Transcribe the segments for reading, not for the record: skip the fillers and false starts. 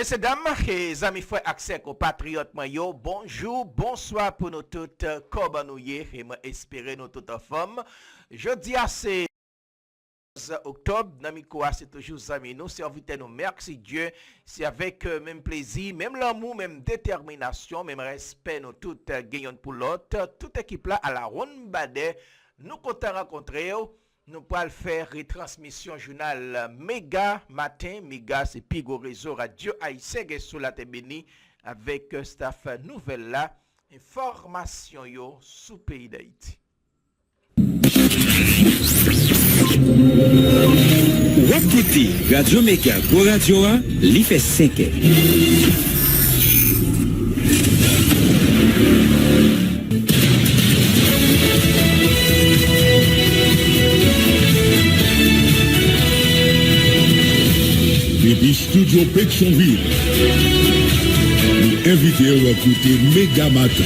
Messieurs, dames, et amis, frères, accès compatriotes, bonjour, bonsoir pour nous toutes, comme nous y et espérer nous toutes en forme. Jeudi, c'est octobre, Namikoa, c'est toujours amis nous, servitez nous, merci Dieu, c'est avec même plaisir, même l'amour, même détermination, même respect, nous toutes gagnons pour l'autre, toute équipe là à la ronde badé, nous comptons rencontrer. Nous pourrons faire retransmission journal Méga matin. Méga, c'est Pigo Réseau Radio Haïtien sur la Tébéni avec staff nouvelle là. Information yo sous pays d'Haïti. Écoutez Radio Méga pour Radio 1, l'IF 5. Depuis Studio Pétionville, nous invitons à écouter Méga Matin.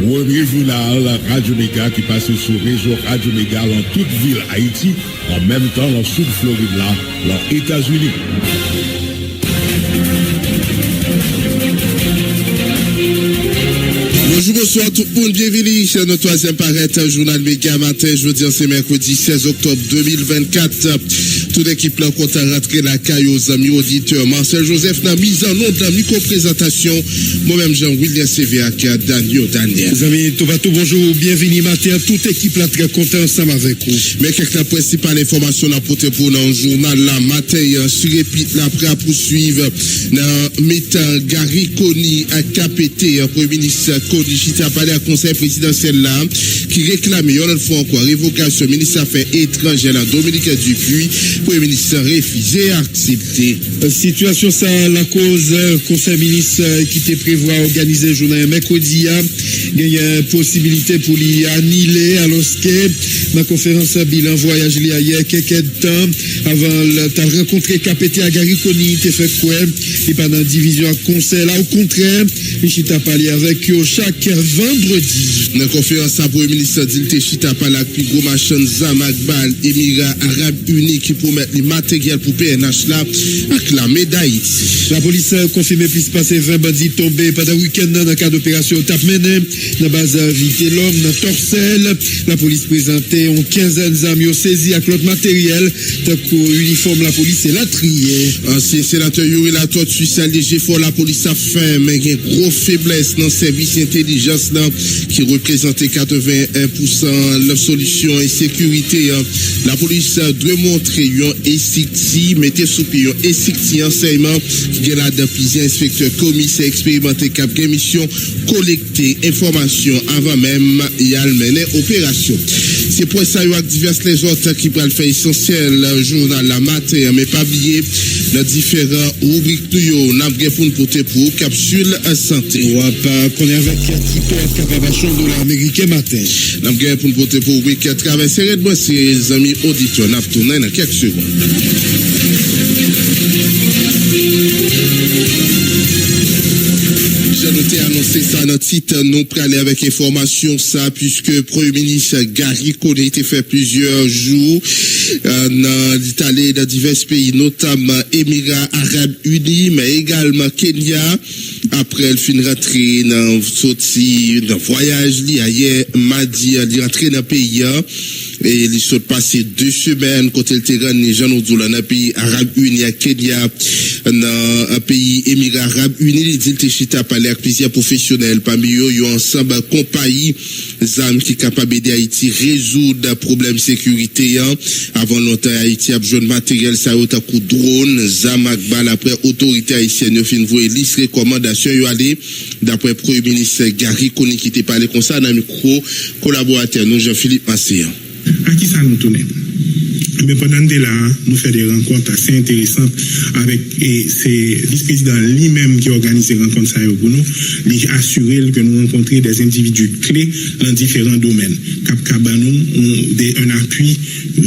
Premier journal Radio Méga qui passe sur le réseau Radio Méga dans toute ville Haïti, en même temps dans le sud Floride, là, dans les États-Unis. Bonjour, bonsoir tout le monde, bienvenue sur notre troisième paraître journal Méga Matin, je veux dire c'est mercredi 16 octobre 2024. Toute l'équipe là compte à rentrer la caille aux amis auditeurs. Marcel Joseph n'a mis en nom de la micro-présentation. Moi-même Jean-William CVA qui a Daniel. Les amis, tout bonjour, bienvenue matin. Toute l'équipe là très content ensemble avec vous. Mais quelques principales informations à porter pour dans le journal là matin sur répite là après à poursuivre dans mettant Gary Koni à KPT, Premier ministre Koni Chita parlé à conseil présidentiel là qui réclame une fois encore révocation ministre affaires étrangères là Dominique Dupuis. Premier ministre refusé à accepter. Situation ça la cause conseil ministre qui était prévu à organiser journée mercredi il y a possibilité pour lui annuler alors que ma conférence bilan voyage il y a hier quelques temps avant t'as rencontré KPT à Gariconi t'es fait quoi et pendant division à conseil là au contraire Chita parlé avec eux chaque vendredi. Dans la conférence à Premier ministre dit Chita parlé avec plus gros machin Zamagbal Émirats Arabes Unis qui promettent les matériels pour PNH là avec la médaille. La police a confirmé plus passer 20 bandits tombés pendant le week-end dans le cadre d'opération Tap Mené dans la base Vité l'homme dans Torcel. La police présentait une quinzaine d'armes saisies avec l'autre matériel. Donc uniforme la police est la triée. Ancien sénateur Yuri Latot Suisse allégé fort la police a fait mais il y a une grosse faiblesse dans le service d'intelligence là qui représentait 81% la solution et sécurité. La police doit montrer un ESICTI, mettez sous pied un ESICTI enseignement qui est là dans plusieurs inspecteurs commissaires expérimentés qui ont mission collecter informations avant même y a mener opération. C'est pour ça qu'il y a divers les autres qui peuvent faire essentiel journal la matin mais pas oublier les différents rubriques nous n'avons pour nous porter pour capsule santé. On va pas connaître avec Tito Capavachon de l'américain matin. N'avons pour nous porter pour week-end traverser de ses amis auditeurs n'a tourné dans quelques secondes. J'ai annoncé ça dans le titre, nous prenons aller avec information ça, puisque Premier ministre Gary Koni a fait plusieurs jours dans l'Italie, dans divers pays, notamment Émirats Arabes Unis, mais également Kenya. Après, elle finit rentrer dans sortie, dans voyage, hier, mardi, elle est rentrée dans le pays. Et ils sont passés 2 semaines côté le terrain les gens dans un pays arabe uni à Kenya dans un pays émirats arabes unis les dit Chita parler avec plusieurs professionnels parmi eux ils ont ensemble compagnie zam qui capable d'aider Haïti résoudre problème sécurité avant longtemps Haïti a besoin de matériel ça autant coup drone zam ak bal après autorité haïtienne yo fin voyer liste recommandation yo aller d'après Premier ministre Gary Koni qui était parlé comme ça dans micro collaborateur nous Jean-Philippe Massé. À qui ça nous tourne? Mais pendant là, nous faisons des rencontres assez intéressantes avec c'est le vice-président lui-même qui organise ces rencontres pour nous, il assurer que nous rencontrons des individus clés dans différents domaines. Cap un appui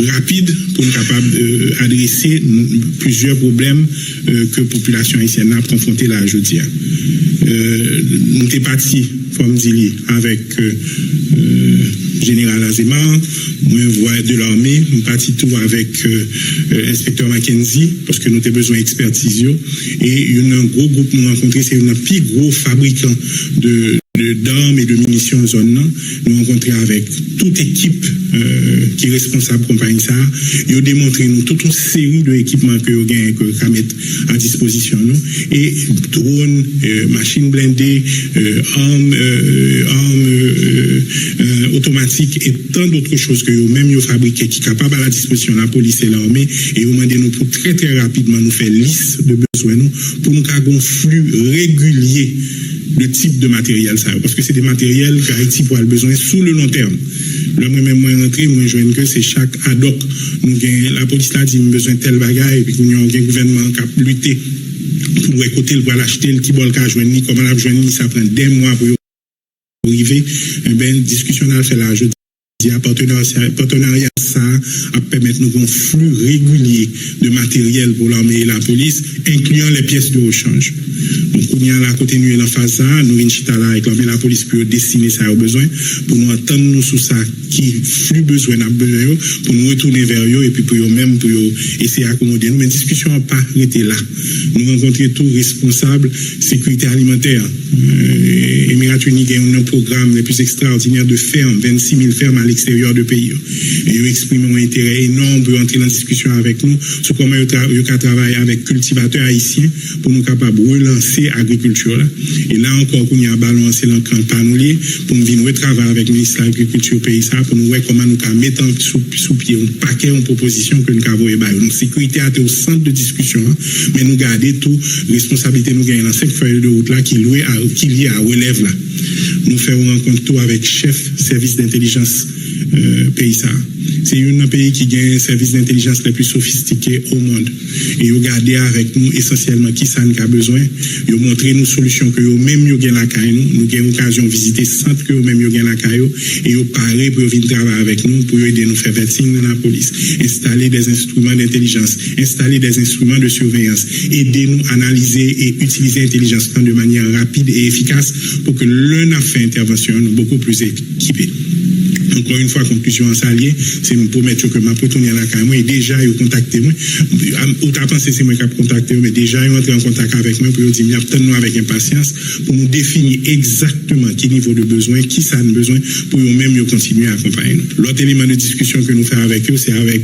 rapide pour nous capable d'adresser plusieurs problèmes que la population haïtienne a confronté là aujourd'hui. Nous sommes partis, comme dit, avec Général Azema, moi voix de l'armée, nous partis tout avec l'inspecteur Mackenzie, parce que nous avons besoin d'expertise. Et un gros groupe nous rencontré, c'est un plus gros fabricant d'armes et de munitions en zone. Nous rencontrons avec toute équipe qui est responsable de la compagnie. Ils ont démontré nous toute une série d'équipements que nous avons mettre à disposition. Et drones, machines blindées, armes automatiques et tant d'autres choses que nous-mêmes nous fabriquons qui sont capables à la disposition de la police et l'armée. Et nous demandons nous pour très très rapidement nous faire liste de besoins pour nous avoir un flux régulier de type de matériel ça, parce que c'est des matériels qu'Haïti pourra besoin sur le long terme. Le même moins rentré, moi je que c'est chaque ad hoc. La police là dit besoin de tel bagage et puis nous avons un gouvernement qui a lutté pour écouter le pour l'acheter le qui bol qu'a joindre comment l'a joindre ça prend des mois pour arriver. Ben discussion là fait là je dis partenariat ça a permettre nous un flux régulier de matériel pour l'armée et la police incluant les pièces de rechange. Donc, on y a là, côté nous, en face ça, nous, là, avec la police pour destiner ça aux besoins, pour nous attendre nous sous ça, qui flux besoin, pour nous retourner vers eux, et puis pour eux-mêmes, pour essayer d'accommoder nous. Mais la discussion n'a pas été là. Nous rencontrons tous responsables sécurité alimentaire. Émirats Unis a un programme le plus extraordinaire de fermes, 26 000 fermes à l'extérieur du pays. Et ils expriment un intérêt énorme pour entrer dans la discussion avec nous sur comment ils travailler avec cultivateurs haïtiens pour nous capables de relancer l'agriculture. Et là encore, on y a balancé le campagne pour nous venir travailler avec le ministre de l'Agriculture pays ça pour nous voir comment nous mettre sous pied un paquet de propositions que nous avons évaluées. Donc, sécurité a été au centre de discussion, mais nous garder tout, responsabilité nous gagnons dans 5 feuilles de route là qui lié à relève là. Nous faisons rencontre tout avec chef service d'intelligence pays ça. C'est un pays qui gagne un service d'intelligence le plus sophistiqué au monde. Et ils regardent avec nous essentiellement qui ça nous a besoin. Ils ont montré nos solutions que eux-mêmes ils gagnent la caille nous. Nous avons l'occasion de visiter centre que eux-mêmes ils gagnent la caille et ils parlent pour venir travailler avec nous pour aider nous faire vetting dans la police, installer des instruments d'intelligence, installer des instruments de surveillance, aider nous analyser et utiliser l'intelligence de manière rapide et efficace pour que l'un a fait intervention nous beaucoup plus équipés. Encore une fois, conclusion en salier, c'est me promettre que ma retourner à la caille. Moi, déjà, ils ont contacté moi. Ou t'as pensé c'est moi qui a contacté, mais déjà, ils ont entré en contact avec moi pour nous dire, attendons avec impatience pour nous définir exactement quel niveau de besoin, qui ça a besoin pour eux-mêmes continuer à accompagner nous. L'autre élément de discussion que nous faisons avec eux, c'est avec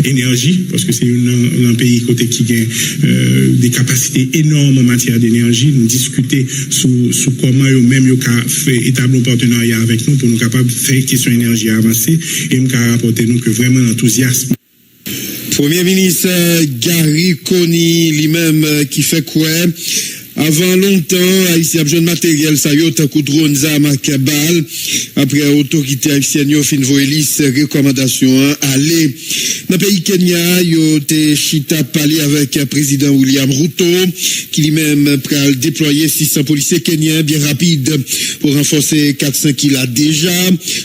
énergie, parce que c'est un pays côté qui a des capacités énormes en matière d'énergie. Nous discuter sous comment eux-mêmes ont fait établir un partenariat avec nous pour nous capables de faire question énergie avancée et nous rapporter nous que vraiment l'enthousiasme. Premier ministre Gary Coney lui-même qui fait quoi? Avant longtemps, Haïti a besoin de matériel, ça y est, un coup de drone, zama, kabal. Après, autorité haïtienne, yo fin voyelis, recommandation, aller. Dans le pays Kenya, yo te chita parler avec le président William Ruto, qui lui-même pral déployer 600 policiers kenyans bien rapide pour renforcer 400 qu'il a déjà.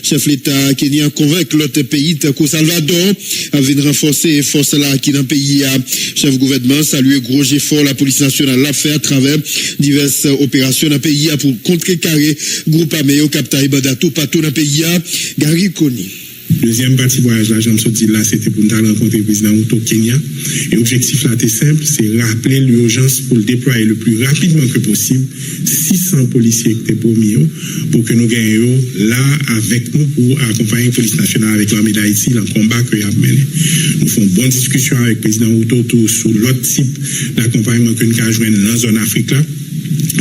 Chef l'État kenyan convainc l'autre pays, qu'au Salvador, a venir renforcer les forces là qui dans le pays a. Chef gouvernement, saluer gros effort la police nationale l'a fait à travers diverses opérations dans le pays pour contrecarrer groupe armé au Capitaine Bandatou partout dans le pays. Gary Coney. Deuxième partie voyage là, j'en suis dit là, c'était pour nous rencontrer le président Ruto au Kenya. Et l'objectif là, c'est simple, c'est rappeler l'urgence pour le déployer le plus rapidement que possible 600 policiers qui étaient promis pour que nous gagnions là avec nous pour accompagner la police nationale avec l'armée d'Haïti dans le combat que nous avons mené. Nous faisons une bonne discussion avec le président Ruto sur l'autre type d'accompagnement que nous avons joué dans la zone Afrique là.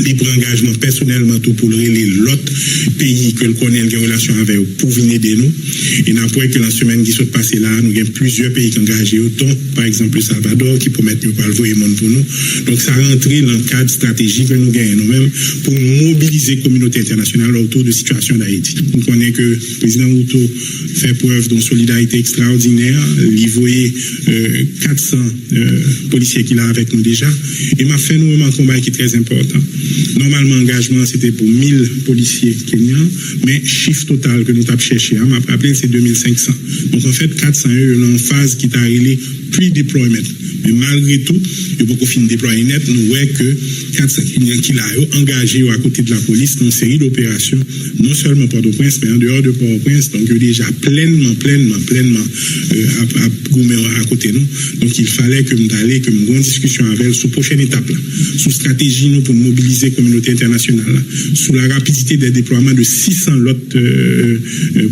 Les engagement personnellement tout pour l'autre pays que le connaît en relation avec pour venir aider nous. Et n'importe que la semaine qui s'est passée là, nous avons plusieurs pays qui ont engagé autant, par exemple le Salvador, qui promettent nous pas le monde pour nous. Donc ça rentre dans le cadre stratégique que nous gagnons nous-mêmes pour mobiliser la communauté internationale autour de la situation d'Haïti. Nous connaissons que le président Ruto fait preuve d'une solidarité extraordinaire, livré 400 policiers qu'il a avec nous déjà. Et m'a fait nous un combat qui est très important. Normalement, l'engagement, c'était pour 1000 policiers kenyans, mais chiffre total que nous avons cherché, on m'a appelé, c'est 2500. Donc, en fait, 400 en phase qui t'a réglé pre-deployment. Mais malgré tout, il y a beaucoup de déployer net, nous voyons que 400 qui l'ont engagé à côté de la police dans une série d'opérations, non seulement Port-au-Prince, mais en dehors de Port-au-Prince, donc il y a déjà pleinement à côté de nous. Donc il fallait que nous allions, que nous ayons une discussion avec elle sur la prochaine étape, là, sur la stratégie nous, pour mobiliser la communauté internationale, là, sur la rapidité des déploiements de 600 autres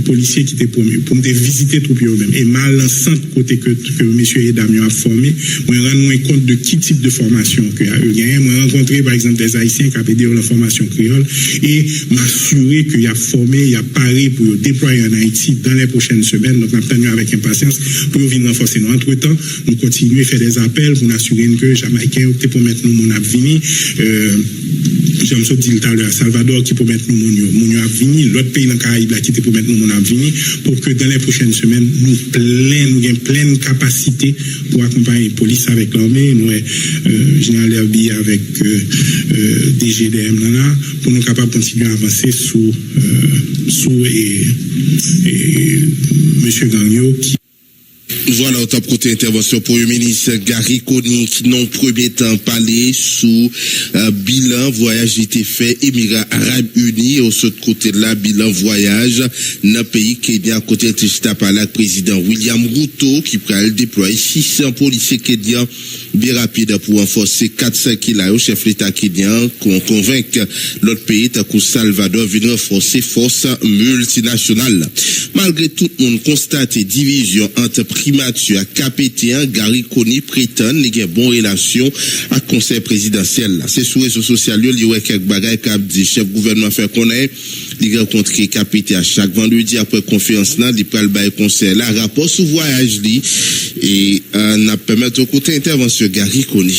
policiers qui étaient promus, pour nous visiter tout eux-mêmes. Et mal l'ensemble côté que M. Edamio a formé, moi rendre compte de qui type de formation que y a eu. Moi rencontrer par exemple des Haïtiens qui avaient des la formation créole et m'assurer qu'il y a formé, il y a paré pour déployer en Haïti dans les prochaines semaines. Donc, nous attendons avec impatience pour venir renforcer nous. Entre-temps, nous continuons à faire des appels pour nous assurer que les Jamaïcains optent pour mettre nous mon abvini. J'aime ça dire tout à l'heure, Salvador qui peut mettre nous mon abvini, l'autre pays dans le Caraïbe qui peut mettre nous mon abvini, pour que dans les prochaines semaines, nous ayons pleine capacité pour accompagner la police avec l'armée, nous, Général Herbi avec DGDM là, pour nous capables de continuer à avancer sous M. Gagnon qui. Voilà, au top côté intervention pour le ministre Gary Coney qui n'ont premier temps parlé sous bilan voyage été fait Émirats Arabes Unis, au autre côté de la bilan voyage dans le pays Kenya côté de par le président William Ruto qui pourrait déployer 600 policiers kenyans bien rapide pour renforcer 400 kilos chef l'État kenyan qu'on convainc l'autre pays comme Salvador vient renforcer force multinationale. Malgré tout le monde constate division entre primature KPT1 Gary Coney prétend qu'il y a une bonne relation à conseil présidentiel. C'est sur les réseaux sociaux, il y a quelques bagages qui dit chef gouvernement fait connaître. Il rencontre KPT à chaque vendredi après conférence là, il prend le conseil là, rapport sur voyage li et n'a permettre au côté intervention Gary Coney.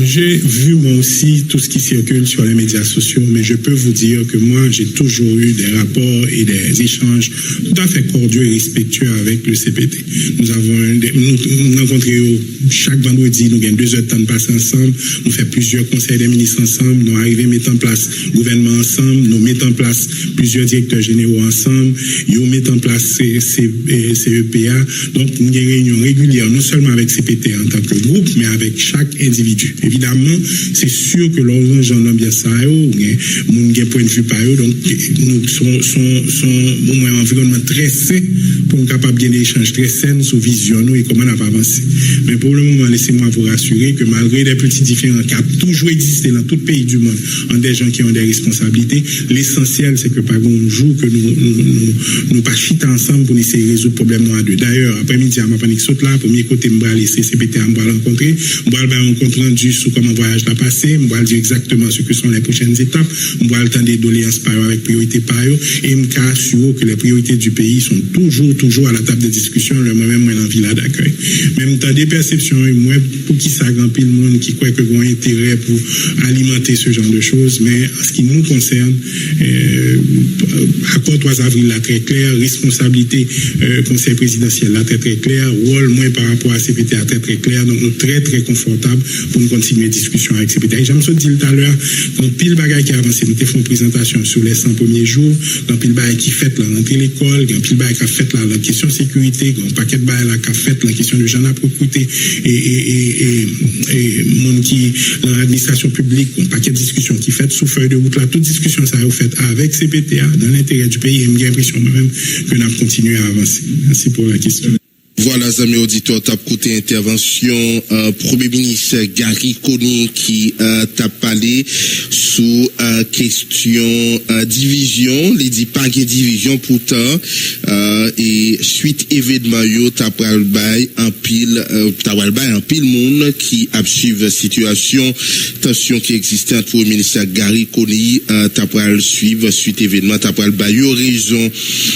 J'ai vu moi aussi tout ce qui circule sur les médias sociaux, mais je peux vous dire que moi j'ai toujours eu des rapports et des échanges tout à fait cordiaux et respectueux avec le CPT. Nous avons nous rencontrons chaque vendredi, nous avons 2 heures de temps de passer ensemble, nous faisons plusieurs conseils des ministres ensemble, nous arrivons à mettre en place le gouvernement ensemble, nous mettons en place plusieurs directeurs généraux ensemble, nous mettons en place CEPA, donc nous avons des réunions régulières, non seulement avec CPT en tant que groupe, mais avec chaque individu. Évidemment, c'est sûr que l'origine j'en aime bien ça, mon point de vue par eux, donc nous sommes un environnement très sain pour nous capables bien d'échanges très sains sur vision nous et comment on va avancer. Mais pour le moment, laissez-moi vous rassurer que malgré les petits différends qui ont toujours existé dans tout pays du monde, en des gens qui ont des responsabilités, l'essentiel c'est que par un jour que nous pas chiter ensemble pour essayer de résoudre le problème à deux. D'ailleurs, après-midi, à ma panique saute là, premier côté, je vais aller CPT, je vais rencontrer, je vais aller rencontrer rendu sur comment le voyage l'a passé, on va dire exactement ce que sont les prochaines étapes, on va attendre des doléances par avec priorité par eux, et on cas sûr que les priorités du pays sont toujours à la table de discussion, le moi-même, moi, dans la villa d'accueil. Même temps des perceptions, et moi, pour qui ça grand pile le monde qui croit que ont intérêt pour alimenter ce genre de choses, mais en ce qui nous concerne, accord 3 avril là très clair, responsabilité conseil présidentiel là très clair, rôle moins par rapport à CPT là très clair, donc nous très confortable pour nous continuer la discussion avec CPT. Et j'aime ça dire tout à l'heure, dans pile bagaille qui a avancé, nous avons fait une présentation sur les 100 premiers jours, dans pile bagaille qui fait là, l'entrée l'école, dans pile bagaille qui a fait là, la question de sécurité, dans paquet de bagaille là qui a fait la question de gens à recruter et monde qui, dans l'administration publique, un paquet de discussions qui fait sous feuille de route là, toute discussion ça a fait avec CPTA, dans l'intérêt du pays, et j'ai l'impression moi-même que nous avons continué à avancer. Merci pour la question. Voilà, amis auditeurs, t'as côté intervention, Premier ministre Gary Coney qui t'a parlé sous question division, il dit pas qu'il division pourtant, et suite événement yo t'as pral bay en pile monde qui a suivi situation tension qui existait entre Premier ministre Gary Coney, t'as pral suivre suite événement t'as pral bay raison,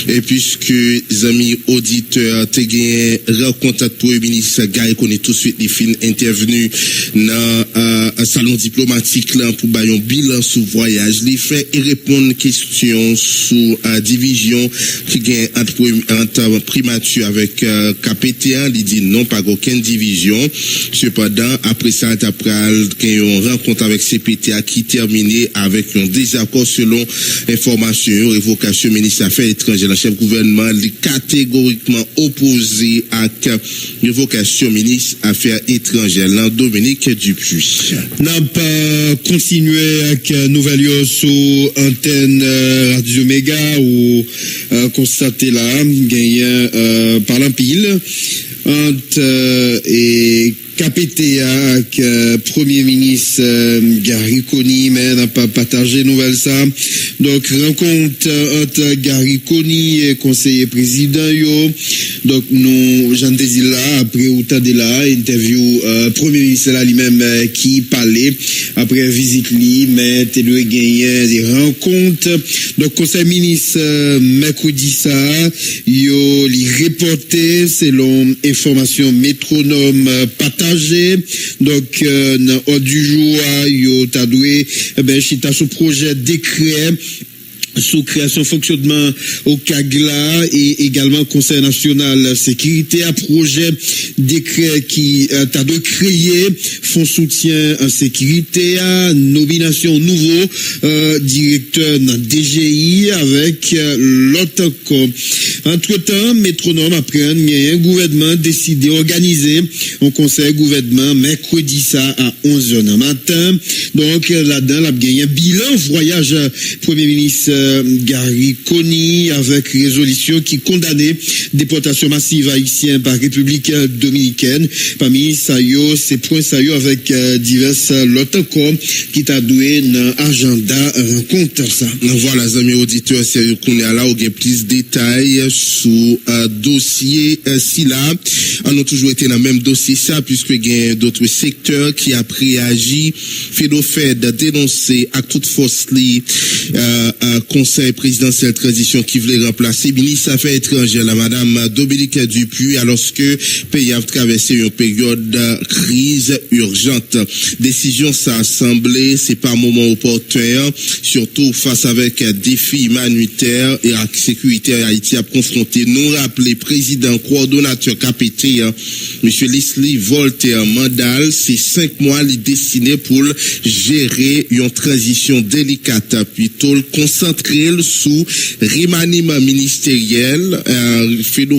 et puisque les amis auditeurs t'es gagné rencontre avec le Premier ministre Gary Coney tout de suite les fins intervenu dans salon diplomatique là pour bailler un bilan sur voyage, les faits et répondre questions sur division qui gagne entre primature avec KPTA, il dit non, pas aucune division. Cependant, après ça, après une rencontre avec CPTA qui terminait avec un désaccord selon information, révocation ministre des Affaires étrangères, le chef gouvernement catégoriquement opposé à révocation ministre des Affaires étrangères, Dominique Dupuis. N'a pas continué avec nouvelle sur antenne Radio Méga ou constaté là, gagné par l'empile entre et KPTA avec Premier ministre Gary Coney, mais n'a pas partagé nouvelle ça. Donc rencontre entre Gary Coney et conseiller président yo. Donc nous j'en désire là après autant de là interview Premier ministre là lui-même qui parlait après visite lui, mais tu dois gagner des rencontres. Donc conseil ministre mercredi ça yo li reporté selon information métronome partagée. Donc dans ordre du jour yo t'a doué chita sous projet décret sous création fonctionnement au CAGLA et également Conseil national sécurité à projet décret qui t'a de créer fonds soutien en sécurité à nomination nouveau directeur dans DGI avec l'autre corps. Entre-temps, métronome après un gouvernement décidé organiser un conseil gouvernement mercredi ça à 11h du matin. Donc là-dedans la gagné un bilan voyage Premier ministre Gary Coney avec résolution qui condamnait déportation massive haïtienne par République dominicaine. Parmi ça yo, ces points ça yo avec divers l'autre corps qui t'a doué dans agenda rencontre ça. Voilà, amis auditeurs, c'est qu'on est là, on a plus de détails sur dossier si là. On a toujours été dans le même dossier ça, puisque il y a d'autres secteurs qui a réagi, fait dénoncer à toute force les conseil présidentiel transition qui voulait remplacer ministre des Affaires étrangères, la madame Dominique Dupuis, alors que le pays a traversé une période de crise urgente. Décision ça a semblé, c'est pas un moment opportun, surtout face avec défis humanitaires et la sécurité à Haïti a confronté. Nous rappeler président coordonnateur KPT, monsieur Leslie Voltaire Mandal, c'est 5 mois les destinés pour gérer une transition délicate, plutôt concentrer sous remaniement ministériel,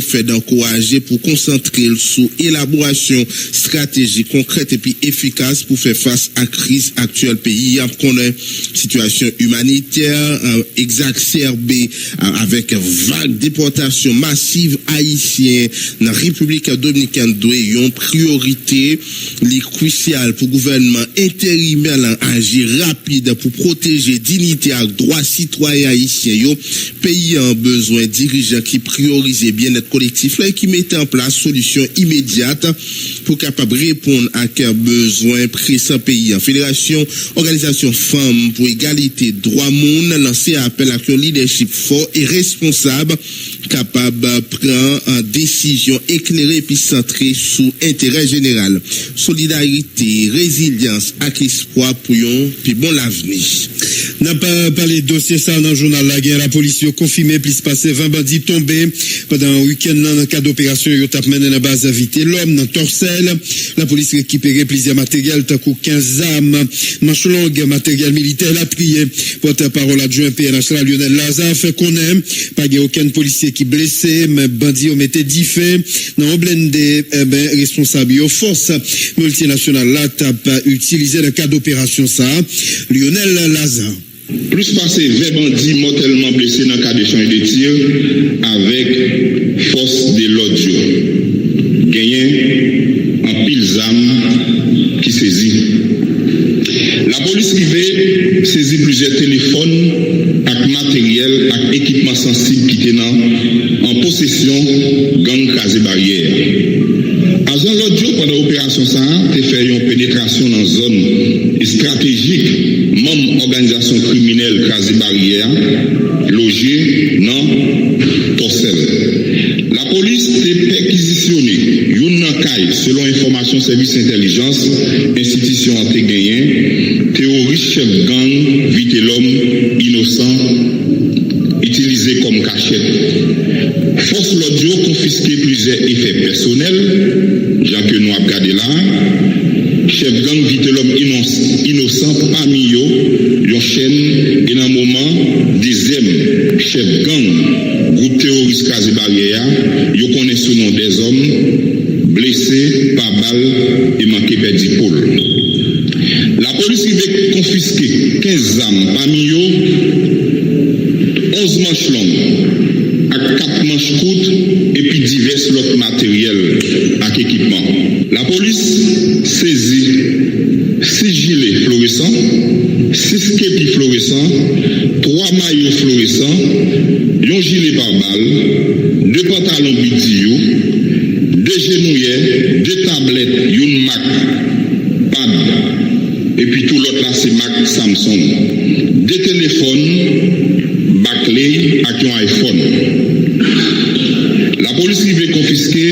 fait d'encourager pour concentrer sous élaboration stratégique concrète et puis efficace pour faire face à la crise actuelle pays. On a une situation humanitaire exacerbée avec vague déportation massive haïtienne dans la République dominicaine. Une priorité cruciale pour le gouvernement intérimaire agir rapide pour protéger dignité et droits citoyens haïtiens. Pays en besoin de dirigeants qui priorisent bien-être collectif là et qui mettent en place solutions immédiates pour capable répondre à quels besoins pressants pays. En Fédération Organisation Femmes pour Égalité Droit Monde lancé appel à un leadership fort et responsable capable de prendre une décision éclairée puis centrée sur intérêt général. Solidarité, résilience et espoir pour eux puis bon l'avenir. N'a pas parlé de dossier ça dans le journal la guerre. La police a confirmé plus passé 20 bandits tombés pendant un week-end dans le cadre d'opération yo tap mené dans base invité l'homme dans Torcel. La police récupéré plusieurs matériels tant que 15 armes, manche longue, matériel militaire la trié. Porte-parole adjoint PNH Lionel Lazare fait connaître pas aucun policier qui blessé mais bandits ont metté 10 faits dans un blindé responsable aux forces multinationales là t'a utilisé le cadre d'opération ça. Lionel Lazare. Plus passé 20 bandits mortellement blessés dans le cas d'échange de tir avec force de l'audio. Gagné en pile d'armes qui saisit. La police privée saisit plusieurs téléphones avec matériel, avec équipement sensible qui étaient en possession gang casé barrière. Agent l'audio pendant l'opération ça a fait une pénétration dans une zone stratégique, même organisation criminelle casé barrière, logée dans Torcel. La police a perquisitionné une CAI, selon information service intelligence, institution anté-gagné, terroriste chef gang, vite l'homme innocent, utilisé comme cachette. Force l'audio confisqué plusieurs effets personnels, gens que nous avons regardé là. Chef gang vite l'homme innocent parmi eux, yon chaîne et dans un moment, deuxième chef gang, groupe terroriste Casé Barrière, yon connaît sous nom des hommes, blessés par balle et manqué perdu Paul. La police avait confisqué 15 armes parmi eux, 11 manches longues, à 4 manches courtes et puis divers autres matériels avec équipement. La police saisit 6 gilets fluorescents, 6 képis fluorescents, 3 maillots fluorescents, un gilet par balle, 2 pantalons bidio, 2 genouillères, 2 tablettes, une Mac, pad, et puis tout l'autre là c'est Mac Samsung, 2 téléphones, Barclay avec un iPhone. La police veut confisquer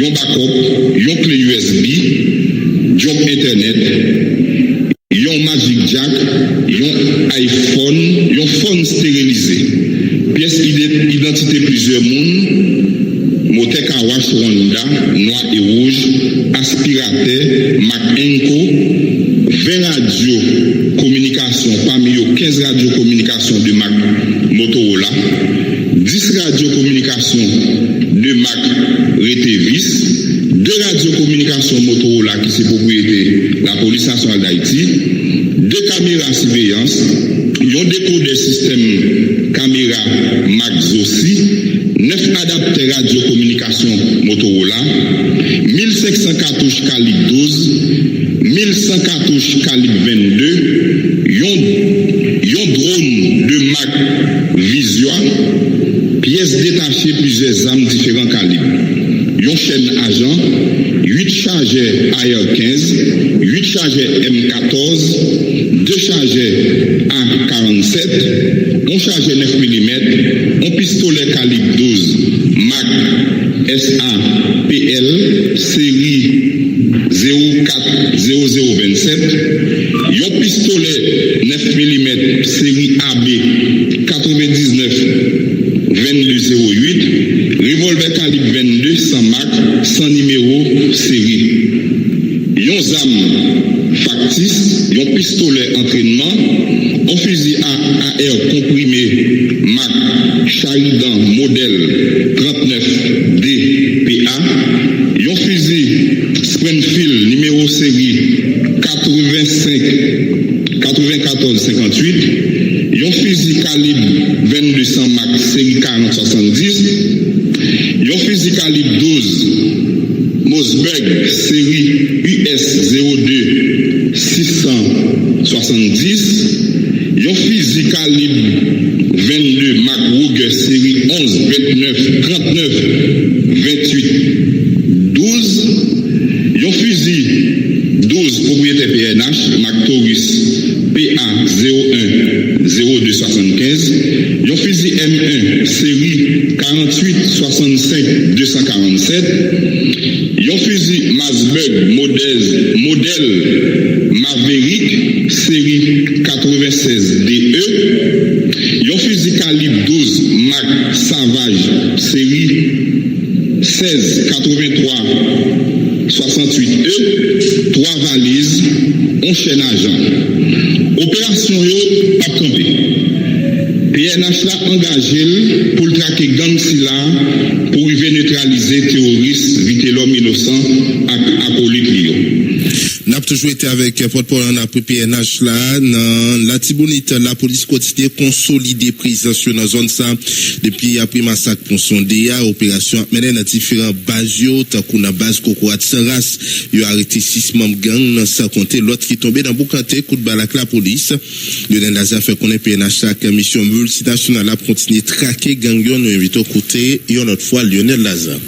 un backup, une clé USB, job internet, un Magic Jack, un iPhone, un phone stérilisé. Pièce identité plusieurs mondes, moteur Kawash Honda, noir et rouge, aspirateur, Mac Enco, 20 radios communication, parmi eux 15 radios communication de Mac Motorola, 10 radios communication de Mac Retevis, 2 radios communication Motorola qui c'est propriété de la police nationale d'Haïti, 2 caméras surveillance, un décodeur système caméra Mac Zossi, 9 adapteurs radio communication Motorola, 1500 cartouches calibre 12, 1100 cartouches calibre 22, un drone de Mac Visua, pièces détachées plusieurs armes différents calibres. Une chaîne agent, 8 chargeurs AR-15, 8 chargeurs M14, 2 chargeurs A47, un chargeur 9 mm, un pistolet calibre 12 Mac SAPL série 040027, un pistolet 9 mm série AB 99 2208, revolver calibre 22 sans marque, sans numéro, série. Yon arme factice, yon pistolet entraînement, un fusil à air comprimé Mac Charidan modèle 39 DPA, yon fusil Springfield numéro série 9458, yon fusil calibre 2200 Mac série 4070, yon fusil calibre 12 Mossberg série US 02 670, yon fusil calibre 22 Mac Ruger série 11 29 39 28 12, yon fusil 12 propriété PNH Mac Taurus PA 01 0275, yon fusil M1 série 48 65 247, yon fusil Masberg modèle Maverick série 96 DE, yon fusil calibre 12 Mac Savage série 16 83 68E, 3 valises, on chaîne agent. Opération yo pas campé. PNH l'a engagé pour le traquer gang sila pour y neutraliser terroristes, vite l'homme innocent à Polyclio. N'a toujours été avec porte-parole en après PNH là, dans la Tibonite, la police continue consolider présence sur la zone ça, depuis après massacre pour son DA, opération menée dans différents bases, tant qu'on a base Cocoat Saras, il a arrêté 6 membres gang, sans compter l'autre qui tombé dans Boucanté, coup de balle avec la police. Lionel Lazare fait connaître PNH là, que mission multinationale a continué traquer gang, nous invitons côté, et une autre fois Lionel Lazare.